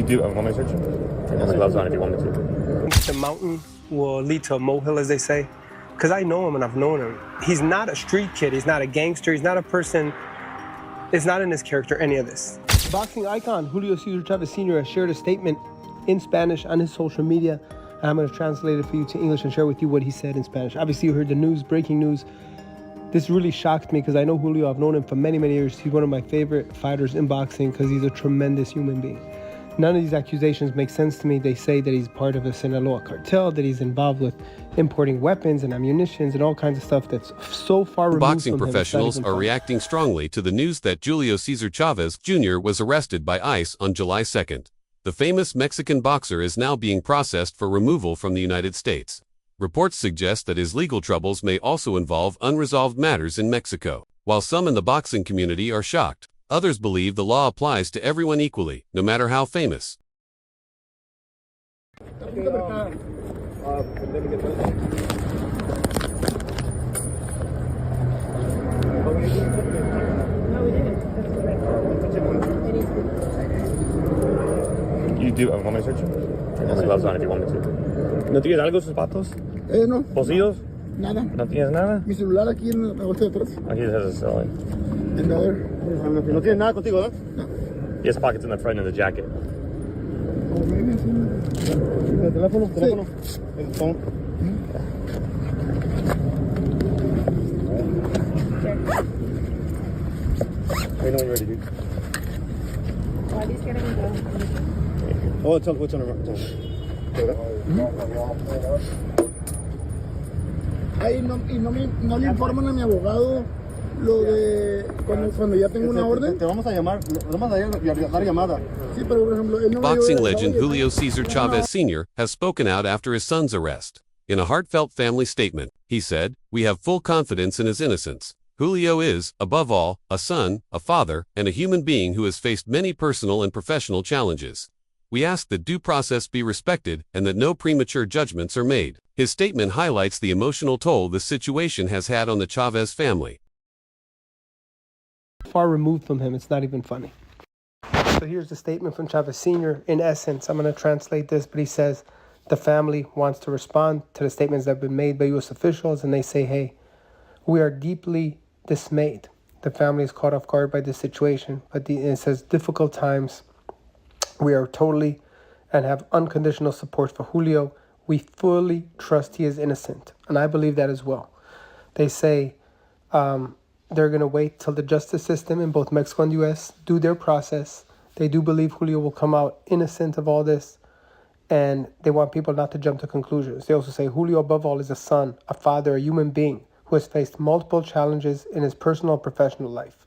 do. Want me to search it? I have my gloves on if you want me to. The mountain will lead to a molehill, as they say. Because I know him and I've known him. He's not a street kid. He's not a gangster. He's not a person. It's not in his character, any of this. Boxing icon Julio Cesar Chavez Jr. has shared a statement in Spanish on his social media. And I'm going to translate it for you to English and share with you what he said in Spanish. Obviously, you heard the news, breaking news. This really shocked me because I know Julio. I've known him for many, many years. He's one of my favorite fighters in boxing because he's a tremendous human being. None of these accusations make sense to me. They say that he's part of a Sinaloa cartel, that he's involved with importing weapons and ammunitions and all kinds of stuff that's so far removed Boxing from him, professionals are reacting strongly to the news that Julio Cesar Chavez Jr. was arrested by ICE on July 2nd. The famous Mexican boxer is now being processed for removal from the United States. Reports suggest that his legal troubles may also involve unresolved matters in Mexico. While some in the boxing community are shocked, others believe the law applies to everyone equally, no matter how famous. You do. Want me to search it? I have my gloves on if you want me to. ¿No tienes algo, zapatos? No. ¿Pocillos? Nada. ¿No tienes nada? Mi celular aquí en la bolsa de atrás. Aquí it has a cell. And a ver. No tienes nada contigo, ¿no? No. He has pockets in the front of the jacket. ¿El teléfono? ¿Teléfono? El phone. I know you're ready, dude. Why these getting done? Oh, it's on the Ahí no le informan a mi abogado lo de cuando ya tengo una orden. Te vamos a llamar, vamos a dar llamada. Sí, pero por ejemplo, él no me Boxing dio- legend Julio Cesar Chavez Sr. has spoken out after his son's arrest. In a heartfelt family statement, he said, "We have full confidence in his innocence. Julio is, above all, a son, a father, and a human being who has faced many personal and professional challenges. We ask that due process be respected and that no premature judgments are made." His statement highlights the emotional toll this situation has had on the Chavez family. Far removed from him, it's not even funny. So here's the statement from Chavez Sr. In essence, I'm going to translate this, but he says the family wants to respond to the statements that have been made by U.S. officials, and they say, hey, we are deeply dismayed. The family is caught off guard by this situation, but it says difficult times. We are totally and have unconditional support for Julio. We fully trust he is innocent, and I believe that as well. They say they're going to wait till the justice system in both Mexico and the U.S. do their process. They do believe Julio will come out innocent of all this, and they want people not to jump to conclusions. They also say Julio, above all, is a son, a father, a human being who has faced multiple challenges in his personal and professional life.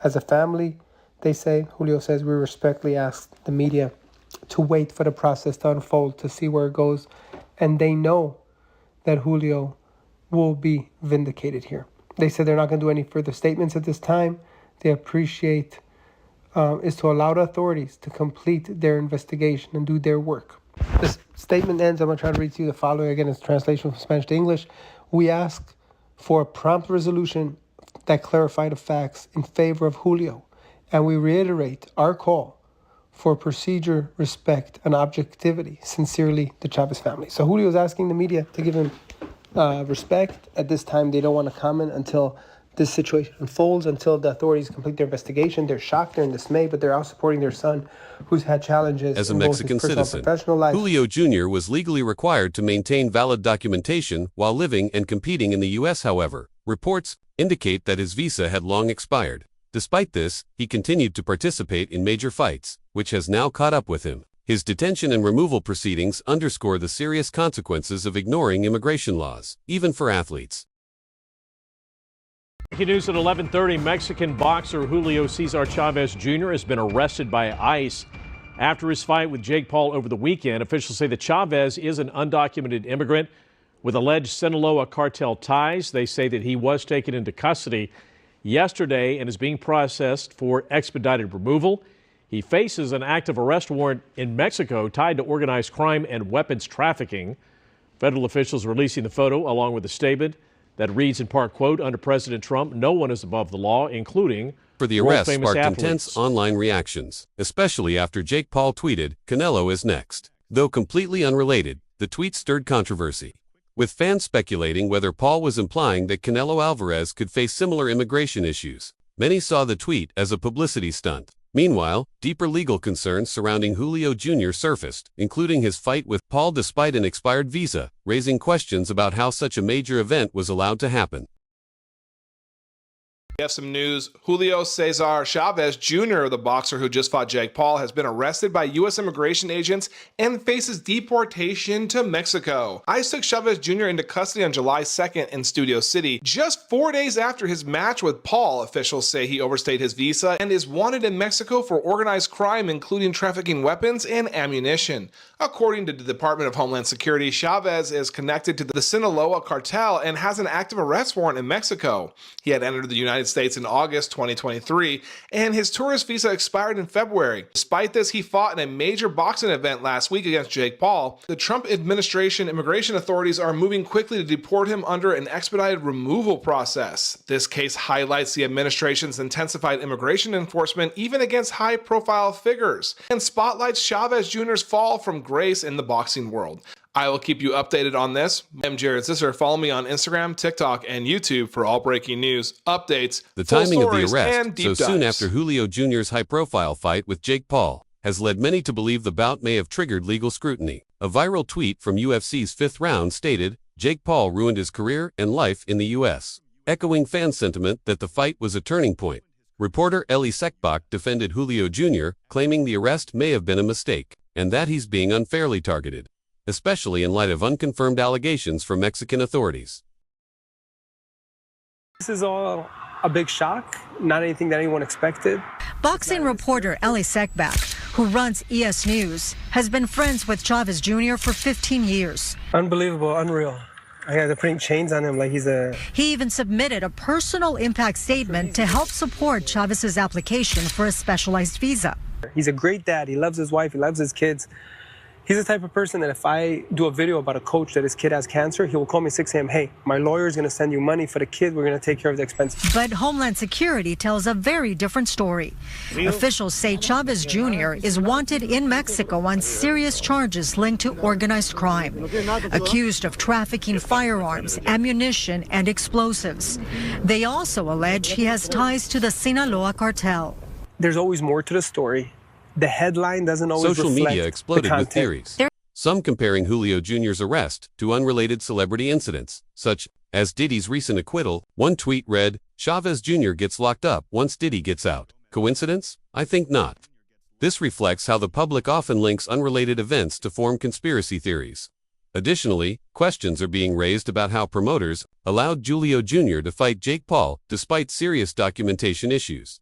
As a family, they say, Julio says, we respectfully ask the media to wait for the process to unfold, to see where it goes, and they know that Julio will be vindicated here. They said they're not going to do any further statements at this time. They appreciate is to allow the authorities to complete their investigation and do their work. This statement ends. I'm going to try to read to you the following. Again, it's translation from Spanish to English. We ask for a prompt resolution that clarify the facts in favor of Julio, and we reiterate our call for procedure, respect, and objectivity. Sincerely, the Chavez family. So Julio is asking the media to give him respect. At this time, they don't want to comment until this situation unfolds, until the authorities complete their investigation. They're shocked, they're in dismay, but they're out supporting their son, who's had challenges As a in both Mexican his personal citizen, and professional life. Julio Jr. was legally required to maintain valid documentation while living and competing in the U.S. However, reports indicate that his visa had long expired. Despite this, he continued to participate in major fights, which has now caught up with him. His detention and removal proceedings underscore the serious consequences of ignoring immigration laws, even for athletes. Breaking news at 11:30, Mexican boxer Julio Cesar Chavez Jr. has been arrested by ICE after his fight with Jake Paul over the weekend. Officials say that Chavez is an undocumented immigrant with alleged Sinaloa cartel ties. They say that he was taken into custody yesterday and is being processed for expedited removal. He faces an active arrest warrant in Mexico tied to organized crime and weapons trafficking. Federal officials releasing the photo along with a statement that reads in part, quote, under President Trump, no one is above the law, including The the world arrest famous sparked athletes. intense online reactions, especially after Jake Paul tweeted, "Canelo is next." Though completely unrelated, the tweet stirred controversy, with fans speculating whether Paul was implying that Canelo Alvarez could face similar immigration issues. Many saw the tweet as a publicity stunt. Meanwhile, deeper legal concerns surrounding Julio Jr. surfaced, including his fight with Paul despite an expired visa, raising questions about how such a major event was allowed to happen. We have some news. Julio Cesar Chavez Jr., the boxer who just fought Jake Paul, has been arrested by U.S. immigration agents and faces deportation to Mexico. ICE took Chavez Jr. into custody on July 2nd in Studio City, just 4 days after his match with Paul. Officials say he overstayed his visa and is wanted in Mexico for organized crime, including trafficking weapons and ammunition. According to the Department of Homeland Security, Chavez is connected to the Sinaloa cartel and has an active arrest warrant in Mexico. He had entered the United States in August 2023, and his tourist visa expired in February. Despite this, he fought in a major boxing event last week against Jake Paul. The Trump administration immigration authorities are moving quickly to deport him under an expedited removal process. This case highlights the administration's intensified immigration enforcement even against high-profile figures, and spotlights Chavez Jr.'s fall from grace in the boxing world. I will keep you updated on this. I'm Jared Sisser. Follow me on Instagram, TikTok, and YouTube for all breaking news, updates, The full timing of the stories, arrest, and deep so soon dives. after Julio Jr.'s high-profile fight with Jake Paul, has led many to believe the bout may have triggered legal scrutiny. A viral tweet from UFC's Fifth Round stated, "Jake Paul ruined his career and life in the U.S.," echoing fan sentiment that the fight was a turning point. Reporter Ellie Sekbach defended Julio Jr., claiming the arrest may have been a mistake, and that he's being unfairly targeted, especially in light of unconfirmed allegations from Mexican authorities. This is all a big shock, not anything that anyone expected. Boxing reporter Ellie Sekbach, who runs ES News, has been friends with Chavez Jr. for 15 years. Unbelievable, unreal. I got to putting chains on him like he's a... He even submitted a personal impact statement to help support Chavez's application for a specialized visa. He's a great dad. He loves his wife. He loves his kids. He's the type of person that if I do a video about a coach that his kid has cancer, he will call me 6 a.m. Hey, my lawyer is going to send you money for the kid. We're going to take care of the expenses. But Homeland Security tells a very different story. Officials say Chavez Jr. is wanted in Mexico on serious charges linked to organized crime, accused of trafficking firearms, ammunition, and explosives. They also allege he has ties to the Sinaloa cartel. There's always more to the story. The headline doesn't always Social reflect media the exploded with content. theories, some comparing Julio Jr.'s arrest to unrelated celebrity incidents, such as Diddy's recent acquittal. One tweet read, "Chavez Jr. gets locked up once Diddy gets out." Coincidence? I think not. This reflects how the public often links unrelated events to form conspiracy theories. Additionally, questions are being raised about how promoters allowed Julio Jr. to fight Jake Paul despite serious documentation issues.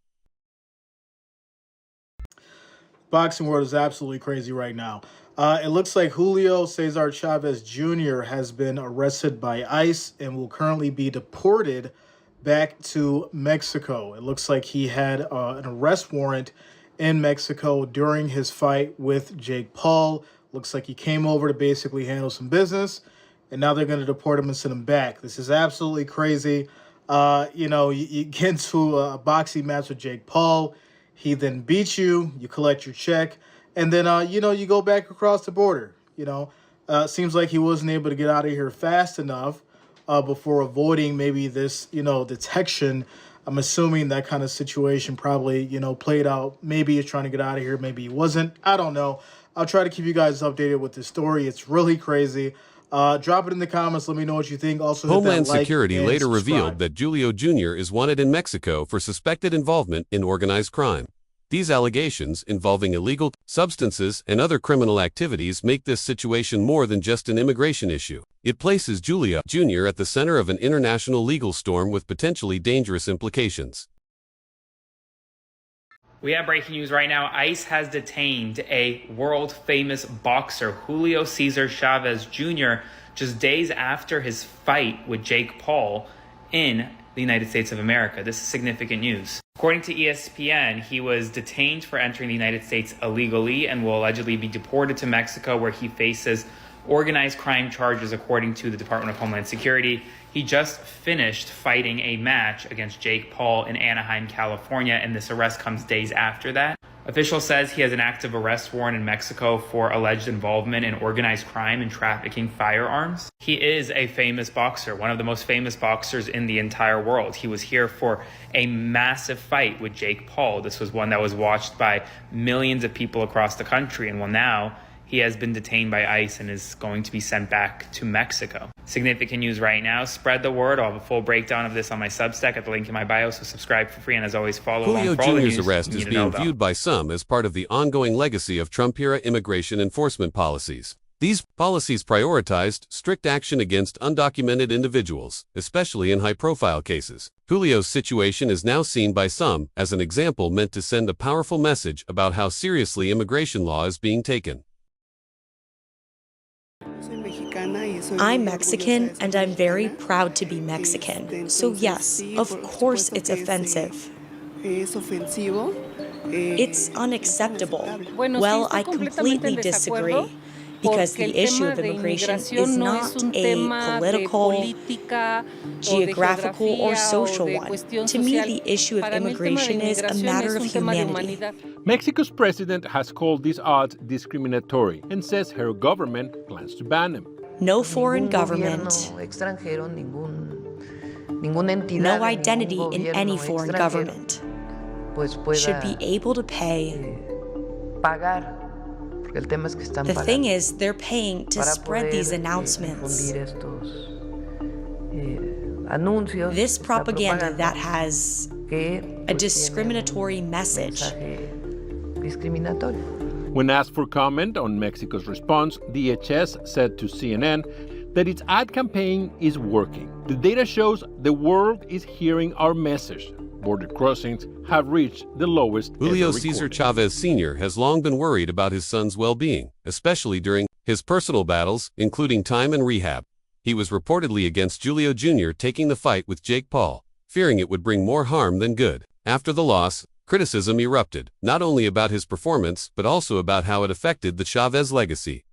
Boxing world is absolutely crazy right now. It looks like Julio Cesar Chavez Jr. has been arrested by ICE and will currently be deported back to Mexico. It looks like he had an arrest warrant in Mexico during his fight with Jake Paul. Looks like he came over to basically handle some business, and now they're going to deport him and send him back. This is absolutely crazy. You get into a boxing match with Jake Paul. He then beats you, you collect your check, and then, you go back across the border. Seems like he wasn't able to get out of here fast enough before avoiding maybe this, detection. I'm assuming that kind of situation probably, played out. Maybe he's trying to get out of here. Maybe he wasn't. I don't know. I'll try to keep you guys updated with this story. It's really crazy. Drop it in the comments. Let me know what you think. Also, hit Homeland that like Security and later subscribe. revealed that Julio Jr. is wanted in Mexico for suspected involvement in organized crime. These allegations involving illegal substances and other criminal activities make this situation more than just an immigration issue. It places Julio Jr. at the center of an international legal storm with potentially dangerous implications. We have breaking news right now. ICE has detained a world-famous boxer, Julio Cesar Chavez Jr., just days after his fight with Jake Paul in the United States of America. This is significant news. According to ESPN, he was detained for entering the United States illegally and will allegedly be deported to Mexico, where he faces organized crime charges, according to the Department of Homeland Security. He just finished fighting a match against Jake Paul in Anaheim, California, and this arrest comes days after that. Official says he has an active arrest warrant in Mexico for alleged involvement in organized crime and trafficking firearms. He is a famous boxer, one of the most famous boxers in the entire world. He was here for a massive fight with Jake Paul. This was one that was watched by millions of people across the country, and well, now he has been detained by ICE and is going to be sent back to Mexico. Significant news right now. Spread the word. I'll have a full breakdown of this on my Substack at the link in my bio, so subscribe for free, and as always, follow Julio along for all the Jr.'s news arrest you is need to know being about. viewed by some as part of the ongoing legacy of Trump-era immigration enforcement policies. These policies prioritized strict action against undocumented individuals, especially in high-profile cases. Julio's situation is now seen by some as an example meant to send a powerful message about how seriously immigration law is being taken. I'm Mexican, and I'm very proud to be Mexican. So yes, of course it's offensive. It's ununacceptable. Well, I completely disagree, because the issue of immigration is not a political, geographical, or social one. To me, the issue of immigration is a matter of humanity. Mexico's president has called these odds discriminatory and says her government plans to ban them. No foreign government, no identity in any foreign government should be able to pay. The thing is, they're paying to spread these announcements. This propaganda that has a discriminatory message. When asked for comment on Mexico's response, DHS said to CNN that its ad campaign is working. The data shows the world is hearing our message. Border crossings have reached the lowest Julio ever Cesar recorded. Chavez Sr. has long been worried about his son's well-being, especially during his personal battles, including time and rehab. He was reportedly against Julio Jr. taking the fight with Jake Paul, fearing it would bring more harm than good. After the loss, criticism erupted, not only about his performance, but also about how it affected the Chavez legacy.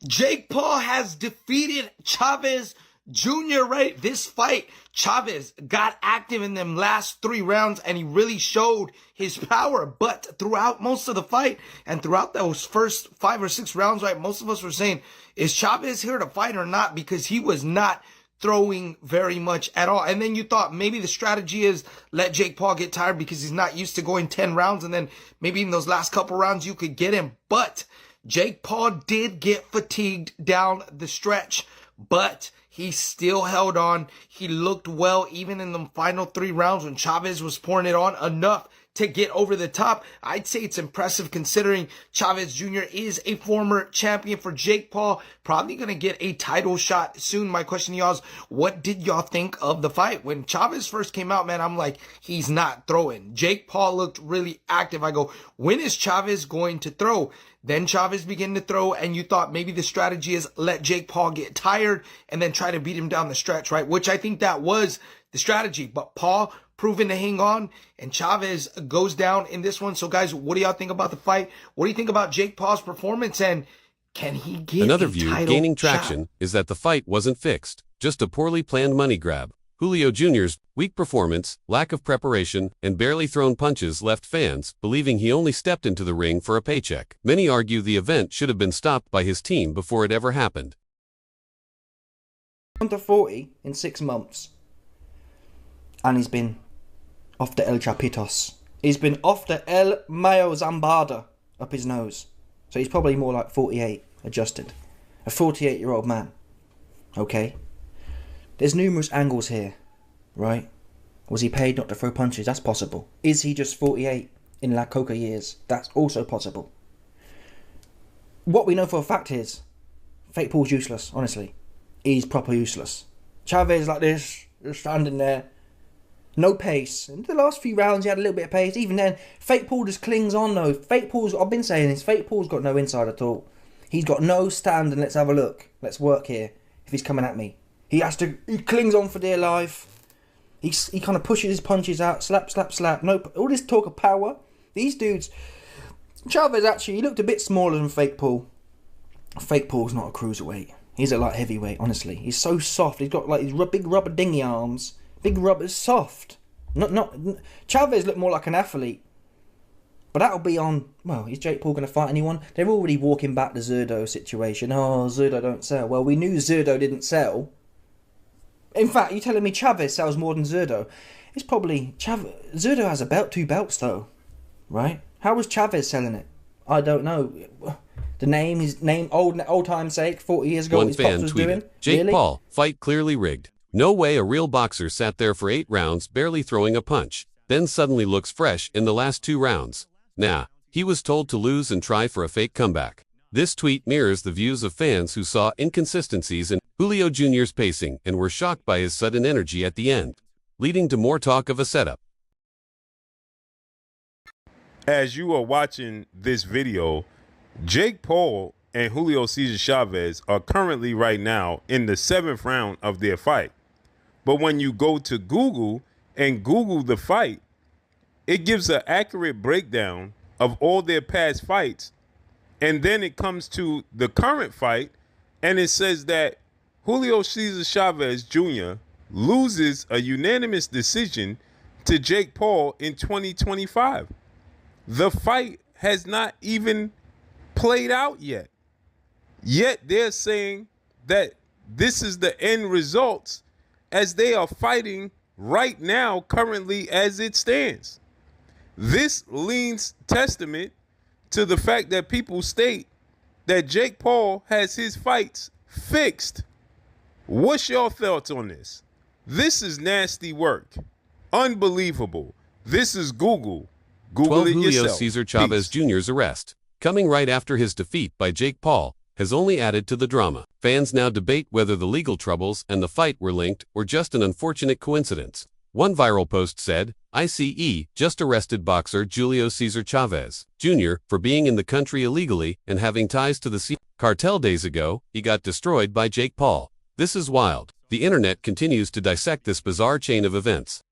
Jake Paul has defeated Chavez Jr., right? This fight, Chavez got active in them last 3 rounds and he really showed his power. But throughout most of the fight and throughout those first 5 or 6 rounds, right, most of us were saying, is Chavez here to fight or not? Because he was not throwing very much at all. And then you thought maybe the strategy is let Jake Paul get tired because he's not used to going 10 rounds. And then maybe in those last couple rounds you could get him. But Jake Paul did get fatigued down the stretch, but he still held on. He looked well even in the final 3 rounds when Chavez was pouring it on enough to get over the top. I'd say it's impressive considering Chavez Jr. is a former champion for Jake Paul. Probably going to get a title shot soon. My question to y'all is, what did y'all think of the fight? When Chavez first came out, man, I'm like, he's not throwing. Jake Paul looked really active. I go, when is Chavez going to throw? Then Chavez began to throw, and you thought maybe the strategy is let Jake Paul get tired and then try to beat him down the stretch, right? Which I think that was the strategy. But Paul proven to hang on, and Chavez goes down in this one. So, guys, what do y'all think about the fight? What do you think about Jake Paul's performance, and can he get Another a view title gaining shot? traction is that the fight wasn't fixed, just a poorly planned money grab. Julio Jr.'s weak performance, lack of preparation, and barely thrown punches left fans believing he only stepped into the ring for a paycheck. Many argue the event should have been stopped by his team before it ever happened. Under 40 in 6 months. And he's been off the El Chapitos. He's been off the El Mayo Zambada up his nose. So he's probably more like 48, adjusted. A 48-year-old man. Okay? There's numerous angles here, right? Was he paid not to throw punches? That's possible. Is he just 48 in La Coca years? That's also possible. What we know for a fact is, Fake Paul's useless, honestly. He's proper useless. Chavez like this, just standing there. No pace. In the last few rounds he had a little bit of pace. Even then, Fake Paul just clings on though. Fake Paul's, I've been saying this, Fake Paul's got no inside at all. He's got no stand and let's have a look. Let's work here. If he's coming at me. He clings on for dear life. He kind of pushes his punches out. Slap, slap, slap. No, all this talk of power. These dudes. Chavez actually, he looked a bit smaller than Fake Paul. Fake Paul's not a cruiserweight. He's a light heavyweight, honestly. He's so soft. He's got like these big rubber dinghy arms. Big rubber, soft. Not Chavez looked more like an athlete. But that'll be on, well, is Jake Paul going to fight anyone? They're already walking back the Zerdo situation. Oh, Zerdo don't sell. Well, we knew Zerdo didn't sell. In fact, you're telling me Chavez sells more than Zerdo? It's probably, Zerdo has two belts though, right? How was Chavez selling it? I don't know. The name, old time's sake, 40 years ago, One his fan pops was tweeted, doing. Jake Really? Paul, fight clearly rigged. No way a real boxer sat there for 8 rounds barely throwing a punch, then suddenly looks fresh in the last 2 rounds. Nah, he was told to lose and try for a fake comeback. This tweet mirrors the views of fans who saw inconsistencies in Julio Jr.'s pacing and were shocked by his sudden energy at the end, leading to more talk of a setup. As you are watching this video, Jake Paul and Julio Cesar Chavez are currently right now in the 7th round of their fight. But when you go to Google and Google the fight, it gives an accurate breakdown of all their past fights. And then it comes to the current fight, and it says that Julio Cesar Chavez Jr. loses a unanimous decision to Jake Paul in 2025. The fight has not even played out yet. Yet they're saying that this is the end results as they are fighting right now, currently as it stands. This leans testament to the fact that people state that Jake Paul has his fights fixed. What's your thoughts on this? This is nasty work. Unbelievable. This is Google. Google 12 it Julio yourself. Cesar Chavez Peace. Jr.'s arrest, coming right after his defeat by Jake Paul, has only added to the drama. Fans now debate whether the legal troubles and the fight were linked or just an unfortunate coincidence. One viral post said, ICE just arrested boxer Julio Cesar Chavez Jr. for being in the country illegally and having ties to the cartel. Days ago, he got destroyed by Jake Paul. This is wild. The internet continues to dissect this bizarre chain of events.